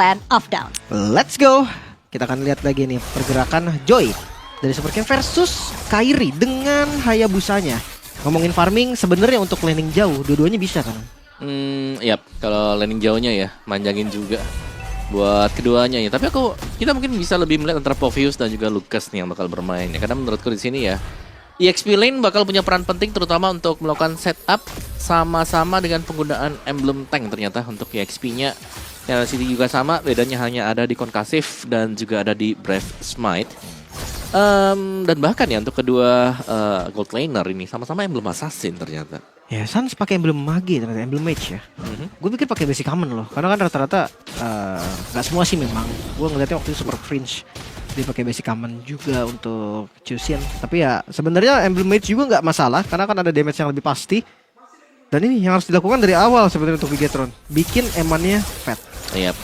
10 of down. Let's go. Kita akan lihat lagi nih pergerakan Joy dari Super Ken versus Kairi dengan Hayabusanya. Ngomongin farming sebenarnya untuk laning jauh dua-duanya bisa kan? Yap, kalau laning jauhnya ya manjangin juga buat keduanya ya. Tapi kita mungkin bisa lebih melihat antara Povius dan juga Lucas nih yang bakal bermain ya. Karena menurutku di sini ya EXP lane bakal punya peran penting terutama untuk melakukan setup sama-sama dengan penggunaan emblem tank ternyata untuk EXP-nya. Ya, City juga sama, bedanya hanya ada di Concussive dan juga ada di Brave Smite. Dan bahkan ya untuk kedua gold laner ini sama-sama emblem assassin ternyata. Ya, Sans pakai emblem mage ternyata, emblem mage ya. Gue pikir pakai basic common loh, karena kan rata-rata nggak semua sih memang. Gue ngeliatnya waktu itu super fringe dia pakai basic common juga untuk Chusin. Tapi ya sebenarnya emblem mage juga nggak masalah, karena kan ada damage yang lebih pasti. Dan ini yang harus dilakukan dari awal sebenarnya untuk Bigetron, bikin emannya fat. Iya.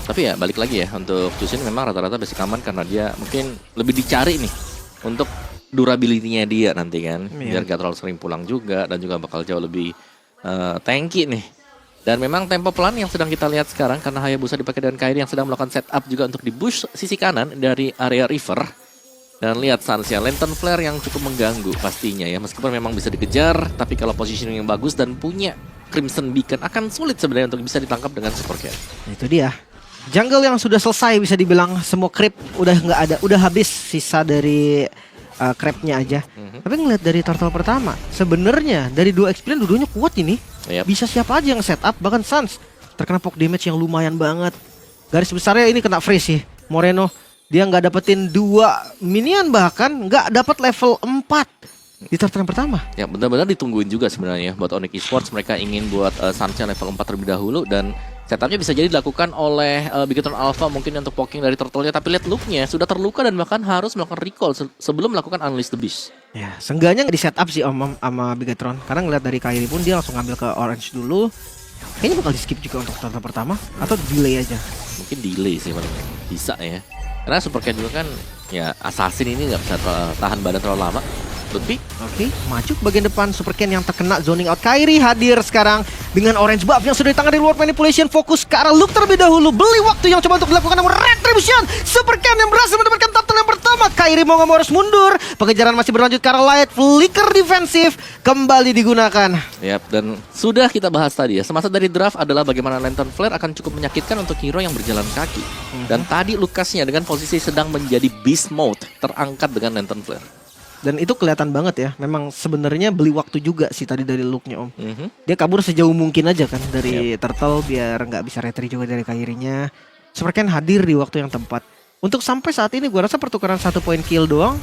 Tapi ya balik lagi ya untuk Chusin memang rata-rata basic common karena dia mungkin lebih dicari nih untuk durability-nya dia nanti kan. Biar gak terlalu sering pulang juga dan juga bakal jauh lebih tanky nih. Dan memang tempo pelan yang sedang kita lihat sekarang karena Hayabusa dipakai dengan Kairi yang sedang melakukan setup juga untuk di-push sisi kanan dari area river. Dan lihat Sansya, Lantern Flare yang cukup mengganggu pastinya ya. Meskipun memang bisa dikejar, tapi kalau positioning yang bagus dan punya Crimson Beacon akan sulit sebenarnya untuk bisa ditangkap dengan Super Ken. Itu dia. Jungle yang sudah selesai bisa dibilang semua creep udah nggak ada, udah habis sisa dari crabnya aja. Tapi ngeliat dari turtle pertama, sebenarnya dari dua experience dua-duanya kuat ini. Bisa siapa aja yang setup, bahkan Sans terkena poke damage yang lumayan banget. Garis besarnya ini kena freeze sih. Moreno dia nggak dapetin 2 minion, bahkan nggak dapat level 4 di turtle yang pertama. Ya benar-benar ditungguin juga sebenarnya buat Onyx Esports. Mereka ingin buat Sansya level 4 terlebih dahulu dan setupnya bisa jadi dilakukan oleh Bigetron Alpha mungkin untuk poking dari turtle-nya. Tapi lihat look-nya sudah terluka dan bahkan harus melakukan recall sebelum melakukan Unleash the Beast. Ya, seenggaknya di setup sih sama Bigetron. Karena ngeliat dari Kairi pun dia langsung ngambil ke Orange dulu. Kayaknya bakal di skip juga untuk turtle pertama atau delay aja. Mungkin delay sih paling bisa ya. Karena Super Ken juga kan ya assassin ini nggak bisa tahan badan terlalu lama. Oke, maju ke bagian depan. Super Ken yang terkena zoning out. Kairi hadir sekarang dengan orange buff yang sudah di tangan dari World Manipulation. Fokus ke arah Luke terlebih dahulu. Beli waktu yang coba untuk dilakukan namun Retribution. Super Ken yang berhasil mendapatkan turtle yang pertama. Kairi mau nggak mau harus mundur. Pengejaran masih berlanjut ke arah Light. Flicker defensif kembali digunakan. Yap, dan sudah kita bahas tadi ya. Semasa dari draft adalah bagaimana Lantern Flare akan cukup menyakitkan untuk hero yang berjalan kaki. Dan tadi Lucasnya dengan posisi sedang menjadi beast mode terangkat dengan Lantern Flare. Dan itu kelihatan banget ya. Memang sebenarnya beli waktu juga sih tadi dari look-nya Om. Dia kabur sejauh mungkin aja kan dari turtle biar nggak bisa retry juga dari Kairinya. Super Ken hadir di waktu yang tepat. Untuk sampai saat ini gue rasa pertukaran 1 point kill doang,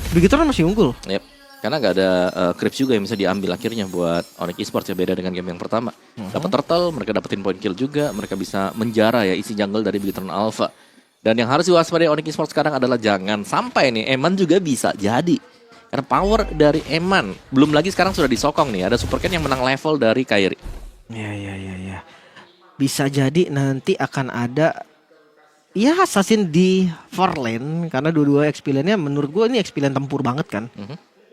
Bigetron masih unggul. Yep. Karena nggak ada creeps juga yang bisa diambil akhirnya buat Onyx Esports ya, beda dengan game yang pertama. Dapat turtle, mereka dapetin point kill juga, mereka bisa menjara ya isi jungle dari Bigetron Alpha. Dan yang harus diwaspadai Onyx Esports sekarang adalah jangan sampai nih Eman juga bisa jadi. Karena power dari Eman belum lagi sekarang sudah disokong nih. Ada Super Ken yang menang level dari Kairi. Ya. Bisa jadi nanti akan ada ya assassin di far lane. Karena dua-dua experience-nya menurut gue ini experience tempur banget kan.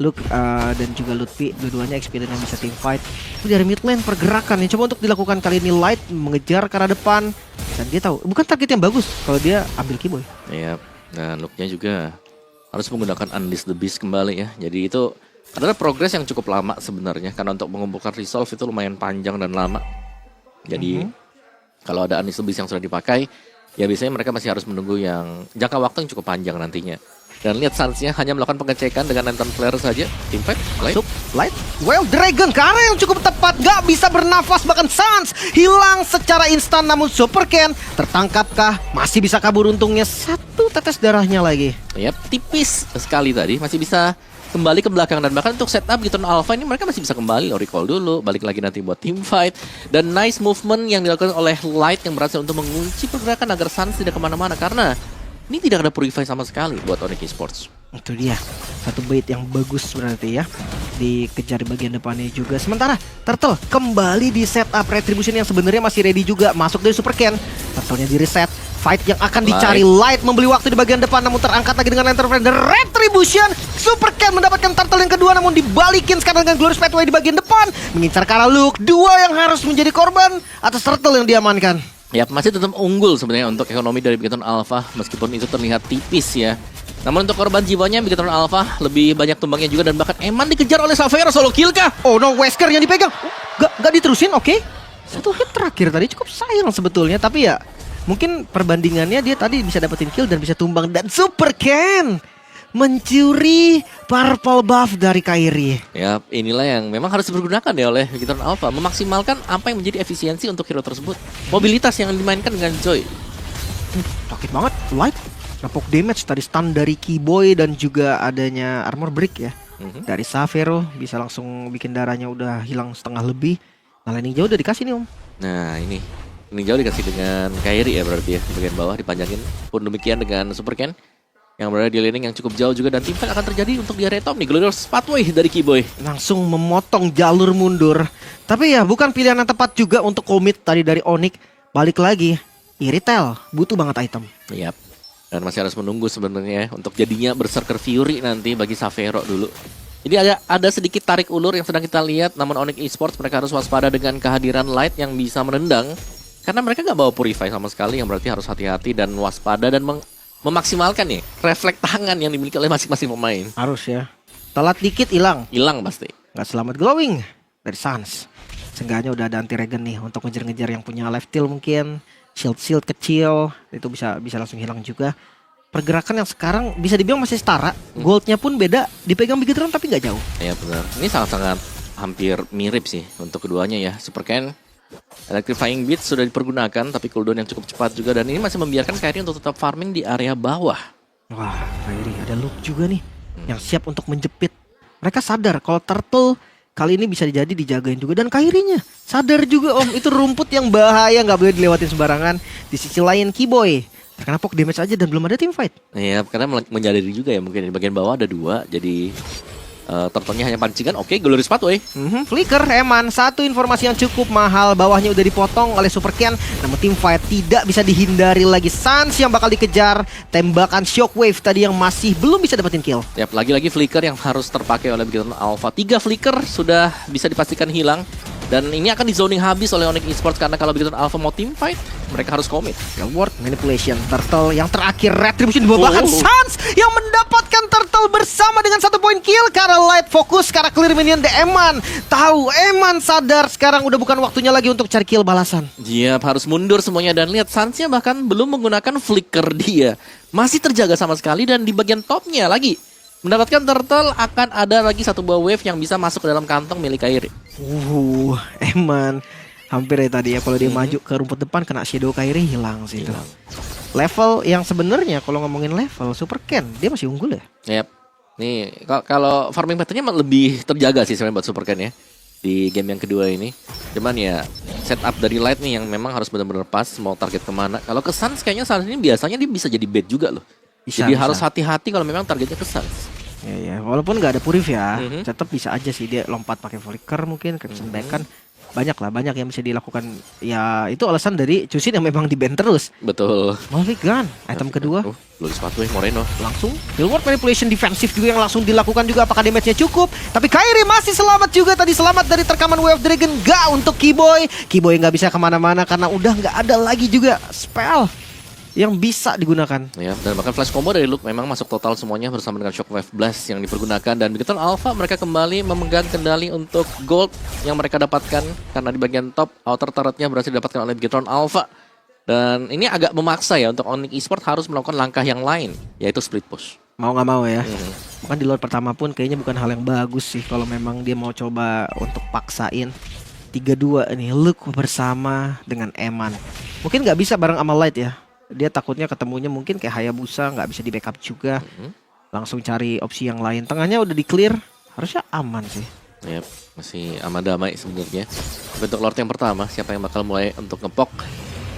Luke dan juga Lutfi dua-duanya experience yang bisa team fight. Itu dari mid lane pergerakan yang coba untuk dilakukan kali ini Light mengejar ke arah depan. Dan dia tahu bukan target yang bagus kalau dia ambil Keyboy. Iya. Dan Luke-nya juga harus menggunakan Unleash the Beast kembali ya. Jadi itu adalah progres yang cukup lama sebenarnya. Karena untuk mengumpulkan resolve itu lumayan panjang dan lama. Jadi kalau ada Unleash the Beast yang sudah dipakai, ya biasanya mereka masih harus menunggu yang jangka waktu yang cukup panjang nantinya. Dan lihat Sansnya hanya melakukan pengecekan dengan Lantern Flare saja. Impact, Light. Well, Dragon ke arah yang cukup tepat. Gak bisa bernafas, bahkan Sans hilang secara instan. Namun Super Ken tertangkapkah? Masih bisa kabur untungnya. 1 tetes darahnya lagi. Yap, tipis sekali tadi. Masih bisa kembali ke belakang. Dan bahkan untuk setup Bigetron Alpha ini mereka masih bisa kembali. Recall dulu, balik lagi nanti buat team fight. Dan nice movement yang dilakukan oleh Light yang berhasil untuk mengunci pergerakan agar Sans tidak kemana-mana. Karena ini tidak ada purify sama sekali buat Onyx Esports. Itu dia. Satu bait yang bagus berarti ya. Dikejar di bagian depannya juga. Sementara Turtle kembali di setup Retribution yang sebenarnya masih ready juga. Masuk dari Super Ken. Turtle-nya di reset. Fight yang akan dicari Light membeli waktu di bagian depan. Namun terangkat lagi dengan Lantern Flare. The Retribution. Super Ken mendapatkan Turtle yang kedua. Namun dibalikin sekarang dengan Glorious Pathway di bagian depan. Mengincar ke arah Luke. 2 yang harus menjadi korban atas Turtle yang diamankan. Ya masih tetap unggul sebenarnya untuk ekonomi dari Bigetron Alpha meskipun itu terlihat tipis ya. Namun untuk korban jiwanya Bigetron Alpha lebih banyak tumbangnya juga dan bahkan Eman dikejar oleh Xavier solo kill kah? Oh no, Wesker yang dipegang. Gak diterusin, oke. Satu hit terakhir tadi cukup sayang sebetulnya, tapi ya mungkin perbandingannya dia tadi bisa dapetin kill dan bisa tumbang, dan Super Ken mencuri purple buff dari Kairi. Ya inilah yang memang harus dipergunakan ya oleh Bigetron Alpha, memaksimalkan apa yang menjadi efisiensi untuk hero tersebut. Mobilitas yang dimainkan dengan Joy. Sakit banget, light. Nepok damage tadi, stun dari Keyboy dan juga adanya armor break ya. Dari Xavero bisa langsung bikin darahnya udah hilang setengah lebih. Nah, landing jauh udah dikasih nih Om. Nah ini jauh dikasih dengan Kairi ya berarti ya, bagian bawah dipanjangin. Pun demikian dengan Super Ken yang berada di laning yang cukup jauh juga, dan teamfight akan terjadi untuk di area top nih. Glorious Pathway dari Keyboy Langsung memotong jalur mundur. Tapi ya bukan pilihan yang tepat juga untuk komit tadi dari Onyx. Balik lagi, Iritel butuh banget item. Yap. Dan masih harus menunggu sebenarnya untuk jadinya Berserker Fury nanti bagi Xavier dulu. Jadi ada sedikit tarik ulur yang sedang kita lihat, namun Onyx Esports mereka harus waspada dengan kehadiran Light yang bisa menendang. Karena mereka nggak bawa Purify sama sekali, yang berarti harus hati-hati dan waspada dan memaksimalkan nih refleks tangan yang dimiliki oleh masing-masing pemain. Harus ya. Telat dikit hilang. Hilang pasti. Gak selamat glowing dari Sans. Seenggaknya udah ada anti regen nih untuk ngejar-ngejar yang punya life steal mungkin. Shield kecil itu bisa langsung hilang juga. Pergerakan yang sekarang bisa dibilang masih setara. Goldnya pun beda, dipegang Bigetron tapi nggak jauh. Ya benar. Ini sangat-sangat hampir mirip sih untuk keduanya ya. Super Ken Electrifying Beat sudah dipergunakan, tapi cooldown yang cukup cepat juga, dan ini masih membiarkan Kairi untuk tetap farming di area bawah. Wah, Kairi ada Luke juga nih yang siap untuk menjepit. Mereka sadar kalau Turtle kali ini bisa jadi dijagain juga, dan Kairinya sadar juga Om, itu rumput yang bahaya, nggak boleh dilewatin sembarangan. Di sisi lain Keyboy terkena poke damage aja dan belum ada team fight. Iya, karena menyadari juga ya mungkin di bagian bawah ada dua, jadi turtle-nya hanya pancingan. Oke, Glorious Pathway. Flicker, Eman, satu informasi yang cukup mahal. Bawahnya udah dipotong oleh Super Ken. Namun team fight tidak bisa dihindari lagi. Sans yang bakal dikejar. Tembakan Shockwave tadi yang masih belum bisa dapetin kill. Yap, lagi-lagi flicker yang harus terpakai oleh Bigetron Alpha. 3 flicker sudah bisa dipastikan hilang. Dan ini akan di zoning habis oleh Onyx Esports, karena kalau Bigetron Alpha mau team fight, mereka harus commit. Reward Manipulation, Turtle yang terakhir Retribution dibawa, bahkan Sans yang mendapatkan Turtle bersama dengan 1 poin kill. Karena Light fokus, karena clear minion de Eman. Tahu, Eman sadar sekarang udah bukan waktunya lagi untuk cari kill balasan. Yap, harus mundur semuanya, dan lihat Sansnya bahkan belum menggunakan flicker dia. Masih terjaga sama sekali, dan di bagian topnya lagi mendapatkan Turtle, akan ada lagi satu buah wave yang bisa masuk ke dalam kantong milik Kairi. Eman hampir ya tadi ya, kalau dia maju ke rumput depan kena Shadow Kairi hilang sih itu. Level yang sebenarnya kalau ngomongin level Super Ken dia masih unggul ya. Yap. Nih kalau farming patternnya lebih terjaga sih sebenarnya buat Super Ken ya di game yang kedua ini. Cuman ya setup dari Light nih yang memang harus benar-benar pas mau target kemana. Kalau ke Sans kayaknya Sans ini biasanya dia bisa jadi bait juga loh. Jadi harus hati-hati kalau memang targetnya ke Sans. Ya, walaupun nggak ada Purif ya, tetap bisa aja sih dia lompat pakai flicker mungkin, Crimson Beacon. Banyak yang bisa dilakukan. Ya itu alasan dari Chusin yang memang di-ban terus. Betul. Malfic Gun, item kedua. Glorious Pathway Moreno. Langsung Reward Manipulation defensif juga yang langsung dilakukan juga. Apakah damage-nya cukup? Tapi Kairi masih selamat juga tadi. Selamat dari terkaman Wave Dragon. Gak untuk Keyboy. Keyboy nggak bisa kemana-mana karena udah nggak ada lagi juga spell yang bisa digunakan. Ya, dan bahkan flash combo dari Luke memang masuk total semuanya bersama dengan Shockwave Blast yang dipergunakan, dan Bigetron Alpha mereka kembali memegang kendali untuk gold yang mereka dapatkan karena di bagian top outer turretnya berhasil didapatkan oleh Bigetron Alpha. Dan ini agak memaksa ya untuk Onyx Esports harus melakukan langkah yang lain, yaitu split push. Mau nggak mau ya. Bahkan di luar pertama pun kayaknya bukan hal yang bagus sih kalau memang dia mau coba untuk paksain. 3-2 nih Luke bersama dengan Eman. Mungkin nggak bisa bareng sama Light ya. Dia takutnya ketemunya mungkin kayak Hayabusa, nggak bisa di backup juga. Langsung cari opsi yang lain. Tengahnya udah di clear, harusnya aman sih. Yep, masih aman damai sebenarnya. Untuk Lord yang pertama, siapa yang bakal mulai untuk ngepok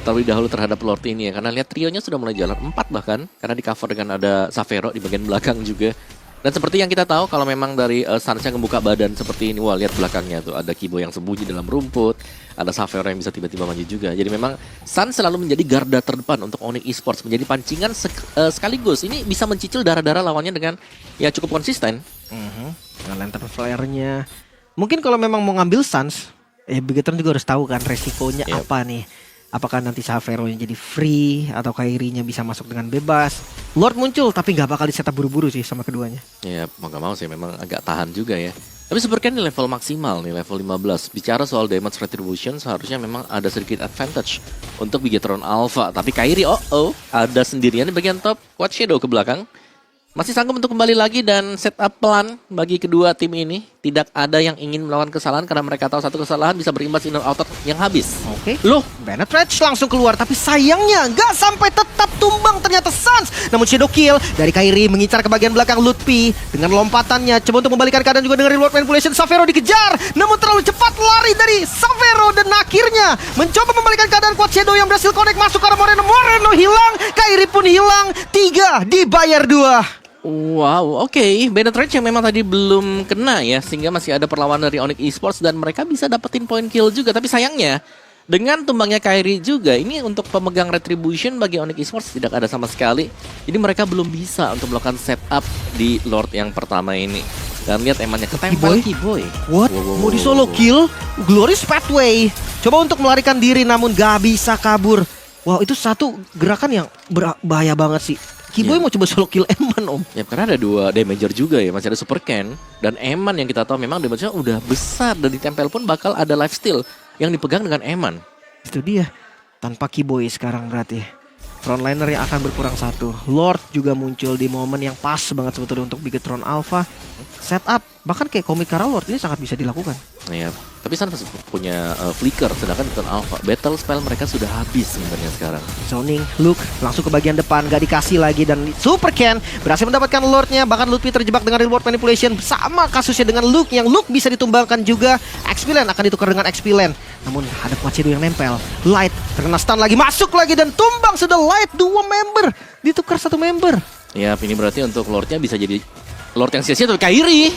terlebih dahulu terhadap Lord ini ya. Karena lihat trionya sudah mulai jalan 4 bahkan, karena di cover dengan ada Xavier di bagian belakang juga. Dan seperti yang kita tahu, kalau memang dari Sansnya ngebuka badan seperti ini, wah lihat belakangnya tuh ada Keyboy yang sembunyi dalam rumput, ada Xavier yang bisa tiba-tiba maju juga. Jadi memang Sans selalu menjadi garda terdepan untuk Onyx Esports, menjadi pancingan sekaligus. Ini bisa mencicil darah-darah lawannya dengan ya cukup konsisten. Dengan lantern flare-nya. Mungkin kalau memang mau ngambil Sans, Bigetron juga harus tahu kan resikonya apa nih. Apakah nanti Xavero-nya jadi free atau Kairi-nya bisa masuk dengan bebas. Lord muncul tapi nggak bakal disetup buru-buru sih sama keduanya. Ya mau gak mau sih memang agak tahan juga ya. Tapi Super Ken di level maksimal nih, level 15. Bicara soal damage retribution seharusnya memang ada sedikit advantage untuk Bigetron Alpha. Tapi Kairi ada sendirian di bagian top. Quad Shadow ke belakang. Masih sanggup untuk kembali lagi dan setup plan bagi kedua tim ini. Tidak ada yang ingin melakukan kesalahan karena mereka tahu satu kesalahan bisa berimbas inner outer yang habis. Oke. Loh, Bennett Rage langsung keluar tapi sayangnya nggak sampai tetap tumbang ternyata Sans. Namun Shadow Kill dari Kairi mengincar ke bagian belakang Lutfi dengan lompatannya coba untuk membalikan keadaan juga dengan reward manipulation. Xavero dikejar namun terlalu cepat lari dari Xavero dan akhirnya mencoba membalikan keadaan Quad Shadow yang berhasil connect masuk ke arah Moreno. Moreno hilang, Kairi pun hilang. 3 dibayar 2. Wow, oke. Bennett Rage yang memang tadi belum kena ya, sehingga masih ada perlawanan dari Onyx Esports dan mereka bisa dapetin point kill juga. Tapi sayangnya, dengan tumbangnya Kairi juga, ini untuk pemegang retribution bagi Onyx Esports tidak ada sama sekali. Jadi mereka belum bisa untuk melakukan setup di Lord yang pertama ini. Dan lihat emannya ketempel Keyboy. What? Mau di solo kill? Glorious Pathway. Coba untuk melarikan diri namun gak bisa kabur. Wow, itu satu gerakan yang bahaya banget sih. Keyboy mau coba solo kill Eman om. Ya karena ada 2 damager juga ya. Masih ada Super Ken dan Eman yang kita tahu memang damage-nya udah besar. Dan ditempel pun bakal ada lifesteal yang dipegang dengan Eman. Itu dia. Tanpa Keyboy sekarang berarti frontliner yang akan berkurang 1. Lord juga muncul di momen yang pas banget sebetulnya untuk Bigetron Alpha. Setup bahkan kayak Komik Kara Lord ini sangat bisa dilakukan. Iya, tapi San punya flicker, sedangkan Bigetron Alpha battle spell mereka sudah habis sebenarnya sekarang. Zoning, Luke langsung ke bagian depan, gak dikasih lagi dan Super Ken berhasil mendapatkan Lordnya. Bahkan Lutfi terjebak dengan reward manipulation. Sama kasusnya dengan Luke yang Luke bisa ditumbangkan juga. XP Land akan ditukar dengan XP Land. Namun ada Quad Shadow yang nempel. Light terkena stun lagi, masuk lagi dan tumbang sudah Light 2 member. Ditukar 1 member. Ya, ini berarti untuk Lordnya bisa jadi Lord yang sia-sia tapi Kairi.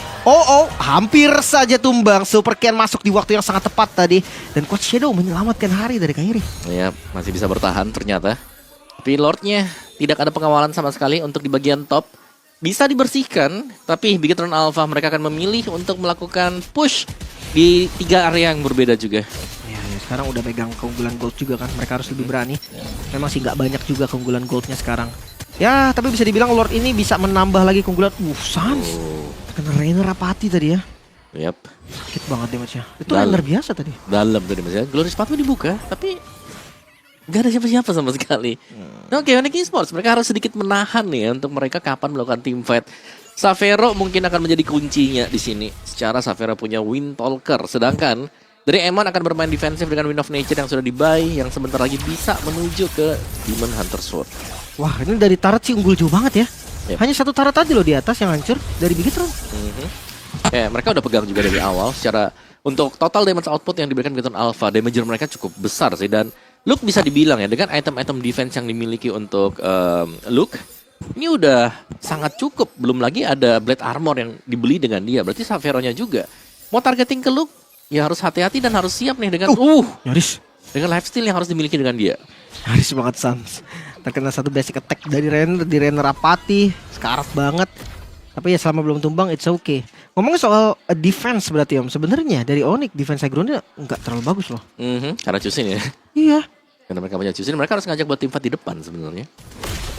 Hampir saja tumbang. Super Ken masuk di waktu yang sangat tepat tadi. Dan Quad Shadow menyelamatkan hari dari Kairi. Ya, masih bisa bertahan ternyata. Tapi Lordnya tidak ada pengawalan sama sekali untuk di bagian top. Bisa dibersihkan, tapi Bigetron Alpha mereka akan memilih untuk melakukan push di 3 area yang berbeda juga. Ya, sekarang udah pegang keunggulan gold juga kan. Mereka harus lebih berani. Memang sih nggak banyak juga keunggulan goldnya sekarang. Ya, tapi bisa dibilang Lord ini bisa menambah lagi keunggulan. Sans. Kena Rainer Rapati tadi ya. Yap. Sakit banget damage-nya. Itu Rainer biasa tadi. Dalam tadi maksudnya. Glorious Pathway dibuka, tapi gak ada siapa-siapa sama sekali. Oke, Onyx Esports mereka harus sedikit menahan nih ya untuk mereka kapan melakukan team fight. Xavero mungkin akan menjadi kuncinya di sini. Secara Xavero punya Wind Talker, sedangkan dari Eman akan bermain defensif dengan Wind of Nature yang sudah di-buy, yang sebentar lagi bisa menuju ke Demon Hunter Sword. Wah, ini dari turret sih unggul jauh banget ya. Yep. Hanya 1 turret aja loh di atas yang hancur dari Bigetron. Ya, mereka udah pegang juga dari awal. Secara untuk total damage output yang diberikan Bigetron Alpha, damager mereka cukup besar sih. Dan Luke bisa dibilang ya, dengan item-item defense yang dimiliki untuk Luke, ini udah sangat cukup. Belum lagi ada Blade Armor yang dibeli dengan dia. Berarti Xavero-nya juga. Mau targeting ke Luke, ya harus hati-hati dan harus siap nih dengan nyaris. Dengan lifesteal yang harus dimiliki dengan dia. Nyaris banget Sans. Terkena 1 basic attack dari Rainer, di Rainer Rapati. Sekarat banget. Tapi ya selama belum tumbang it's okay. Ngomongin soal defense berarti Om, sebenarnya dari Onyx defense aggro-nya nggak terlalu bagus loh. Karena Chusin ya. Iya. Karena mereka punya Chusin, mereka harus ngajak buat tim fight di depan sebenarnya.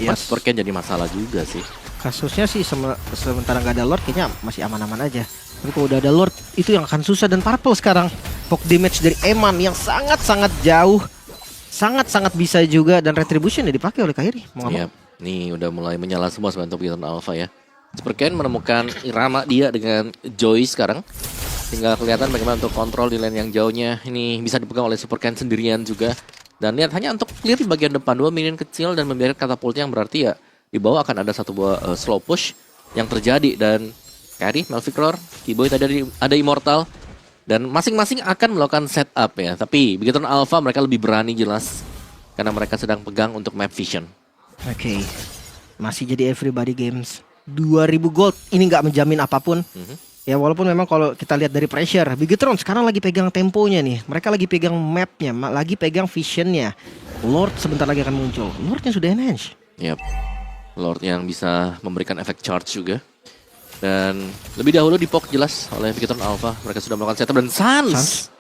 Yes. Super Ken jadi masalah juga sih. Kasusnya sih sementara nggak ada Lord kayaknya masih aman-aman aja. Tapi kalau udah ada Lord itu yang akan susah. Dan Purple sekarang poke damage dari Eman yang sangat-sangat jauh. Sangat-sangat bisa juga dan retribution ya dipakai oleh Kairi. Iya, nih udah mulai menyala semua sebenarnya untuk Bigetron Alpha ya. Super Ken menemukan irama dia dengan Joy sekarang. Tinggal kelihatan bagaimana untuk kontrol di lane yang jauhnya. Ini bisa dipegang oleh Super Ken sendirian juga. Dan lihat hanya untuk clear di bagian depan 2 minion kecil dan membiarkan katapultnya yang berarti ya di bawah akan ada 1 buah slow push yang terjadi. Dan Kairi, Malphite, Keyboy tadi ada Immortal. Dan masing-masing akan melakukan setup ya. Tapi Bigetron Alpha mereka lebih berani jelas. Karena mereka sedang pegang untuk map vision. Oke. Masih jadi everybody games. 2000 gold. Ini nggak menjamin apapun. Ya walaupun memang kalau kita lihat dari pressure. Bigetron sekarang lagi pegang temponya nih. Mereka lagi pegang mapnya. Lagi pegang visionnya. Lord sebentar lagi akan muncul. Lordnya sudah enhance. Yap. Lord yang bisa memberikan efek charge juga. Dan lebih dahulu dipok jelas oleh Bigetron Alpha. Mereka sudah melakukan setup dan Sans.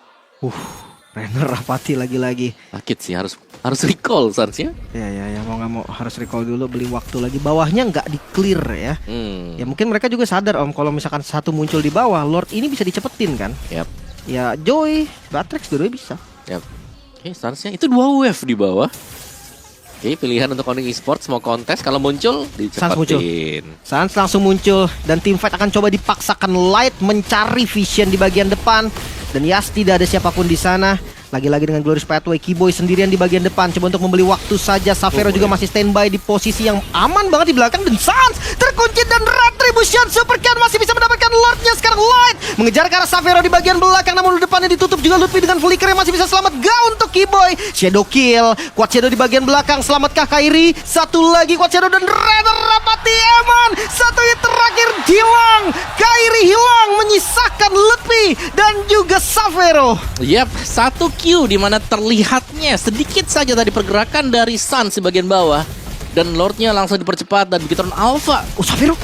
Renner Rapati lagi-lagi. Sakit sih, harus recall Suns ya. Ya mau nggak mau harus recall dulu, beli waktu lagi. Bawahnya nggak di clear ya. Ya mungkin mereka juga sadar Om, kalau misalkan satu muncul di bawah, Lord ini bisa dicepetin kan. Yap. Ya Joy, Batrix dua-duanya bisa. Yap. Oke, Sunsnya itu 2 wave di bawah. Oke, pilihan untuk Onyx Esports mau kontes kalau muncul dicepetin. Suns langsung muncul dan Teamfight akan coba dipaksakan Light mencari vision di bagian depan. Dan Yas tidak ada siapapun di sana. Lagi-lagi dengan Glorious Pathway, Keyboy sendirian di bagian depan. Coba untuk membeli waktu saja. Xavero juga masih standby di posisi yang aman banget di belakang. Dan Suns terkunci dan Retribution Supercan masih bisa mendapatkan Lordnya. Sekarang Light mengejar ke arah Xavero di bagian belakang. Namun depannya ditutup juga Lutfi dengan Flicker yang masih bisa selamat. Ga untuk Keyboy. Shadow kill. Quad Shadow di bagian belakang. Selamatkah Kairi? Satu lagi Quad Shadow dan Renner Rapati Eman. Satu hit terakhir hilang. Kairi hilang menyisakan Lutfi dan juga Xavero. Yap, 1 Q di mana terlihatnya sedikit saja tadi pergerakan dari Suns di bagian bawah dan Lordnya langsung dipercepat dan begitu Alpha. Oh Xavero,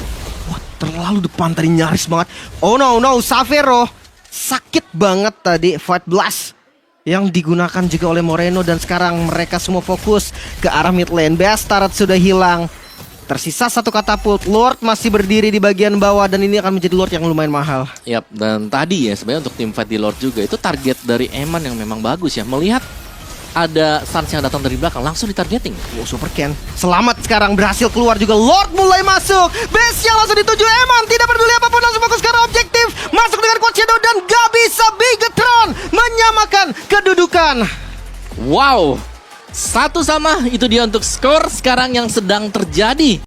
wah terlalu depan tadi, nyaris banget. Oh no Xavero sakit banget tadi Fight Blast yang digunakan juga oleh Moreno. Dan sekarang mereka semua fokus ke arah mid lane. Bastard sudah hilang. Tersisa satu katapult. Lord masih berdiri di bagian bawah dan ini akan menjadi Lord yang lumayan mahal. Yap, dan tadi ya sebenarnya untuk tim fight di Lord juga itu target dari Eman yang memang bagus ya. Melihat ada Suns yang datang dari belakang langsung ditargeting. Oh, Super Ken selamat sekarang, berhasil keluar juga. Lord mulai masuk. Base yang langsung dituju Eman. Tidak peduli apapun, langsung fokus ke arah objektif. Masuk dengan Quad Shadow dan gak bisa Bigetron menyamakan kedudukan. Wow, 1-1 itu dia untuk skor sekarang yang sedang terjadi